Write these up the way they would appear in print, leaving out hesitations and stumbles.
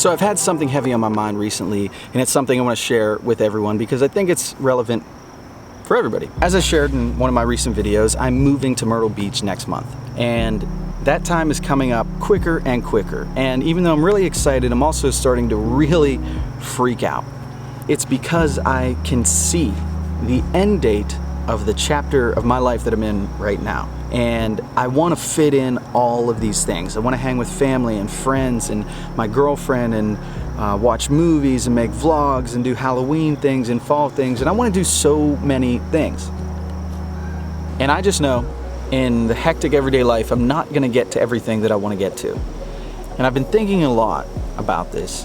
So I've had something heavy on my mind recently, and it's something I want to share with everyone because I think it's relevant for everybody. As I shared in one of my recent videos, I'm moving to Myrtle Beach next month, and that time is coming up quicker and quicker. And even though I'm really excited, I'm also starting to really freak out. It's because I can see the end date of the chapter of my life that I'm in right now. And I want to fit in all of these things. I want to hang with family and friends and my girlfriend and watch movies and make vlogs and do Halloween things and fall things. And I want to do so many things. And I just know in the hectic everyday life, I'm not going to get to everything that I want to get to. And I've been thinking a lot about this.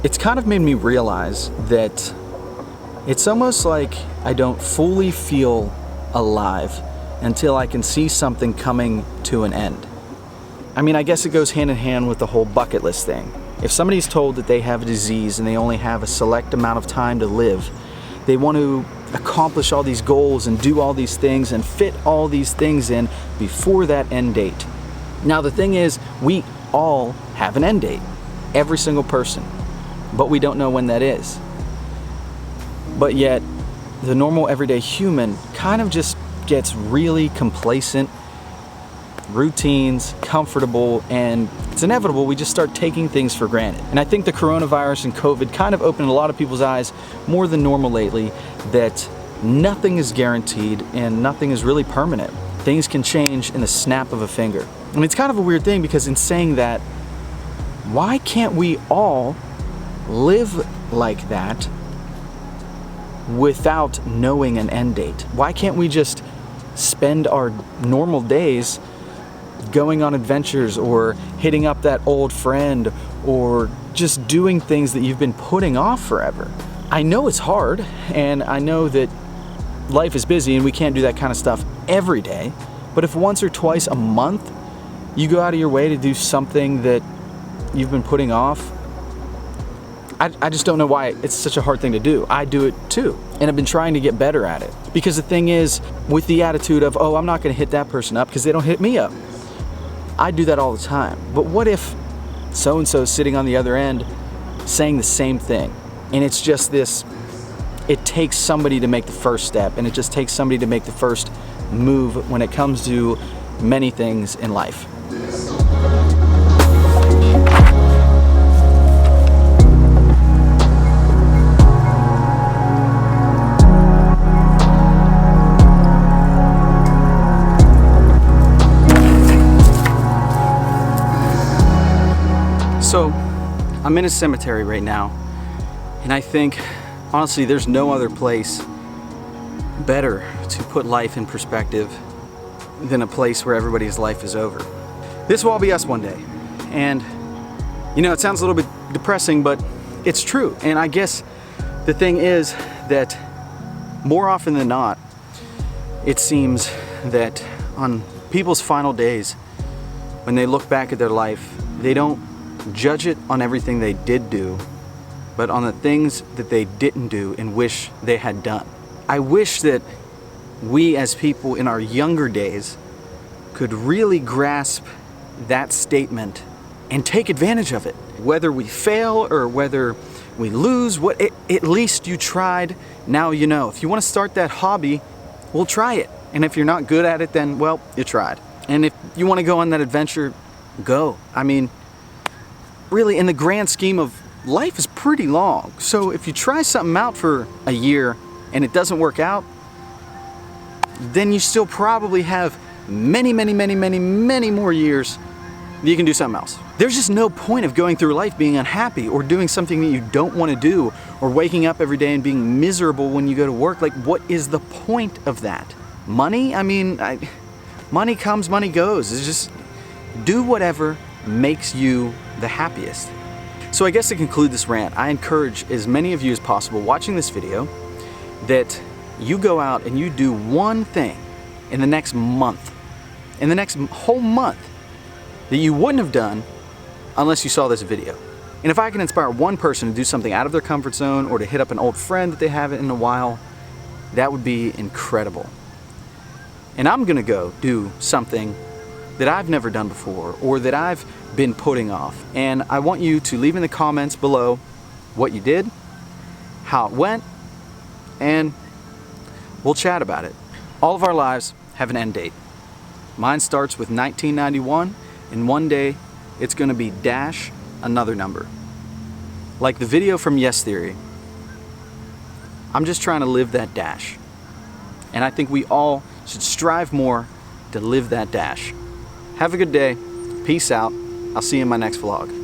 It's kind of made me realize that it's almost like I don't fully feel alive until I can see something coming to an end. I mean, I guess it goes hand in hand with the whole bucket list thing. If somebody's told that they have a disease and they only have a select amount of time to live, they want to accomplish all these goals and do all these things and fit all these things in before that end date. Now the thing is, we all have an end date, every single person, but we don't know when that is. But yet, the normal everyday human kind of just gets really complacent, routines, comfortable, and it's inevitable we just start taking things for granted. And I think the coronavirus and COVID kind of opened a lot of people's eyes more than normal lately that nothing is guaranteed and nothing is really permanent. Things can change in the snap of a finger. And it's kind of a weird thing because in saying that, why can't we all live like that without knowing an end date? Why can't we just spend our normal days going on adventures or hitting up that old friend or just doing things that you've been putting off forever? I know it's hard, and I know that life is busy and we can't do that kind of stuff every day, but if once or twice a month you go out of your way to do something that you've been putting off, I just don't know why it's such a hard thing to do. I do it too, and I've been trying to get better at it. Because the thing is, with the attitude of, oh, I'm not gonna hit that person up because they don't hit me up. I do that all the time. But what if so-and-so is sitting on the other end saying the same thing? And it's just this, it takes somebody to make the first step, and it just takes somebody to make the first move when it comes to many things in life. So, I'm in a cemetery right now, and I think, honestly, there's no other place better to put life in perspective than a place where everybody's life is over. This will all be us one day, and you know, it sounds a little bit depressing, but it's true. And I guess the thing is that more often than not, it seems that on people's final days, when they look back at their life, they don't judge it on everything they did do, but on the things that they didn't do and wish they had done. I wish that we as people in our younger days could really grasp that statement and take advantage of it. Whether we fail or whether we lose, at least you tried, now you know. If you want to start that hobby, well, try it. And if you're not good at it, then, well, you tried. And if you want to go on that adventure, go. I mean, really, in the grand scheme of life is pretty long. So if you try something out for a year and it doesn't work out, then you still probably have many more years that you can do something else. There's just no point of going through life being unhappy or doing something that you don't want to do or waking up every day and being miserable when you go to work. Like, what is the point of that? Money? I mean, money comes, money goes. It's just do whatever makes you the happiest. So I guess to conclude this rant, I encourage as many of you as possible watching this video that you go out and you do one thing in the next month, in the next whole month, that you wouldn't have done unless you saw this video. And if I can inspire one person to do something out of their comfort zone or to hit up an old friend that they haven't in a while, that would be incredible. And I'm gonna go do something that I've never done before or that I've been putting off. And I want you to leave in the comments below what you did, how it went, and we'll chat about it. All of our lives have an end date. Mine starts with 1991, and one day it's going to be dash another number. Like the video from Yes Theory, I'm just trying to live that dash. And I think we all should strive more to live that dash. Have a good day. Peace out. I'll see you in my next vlog.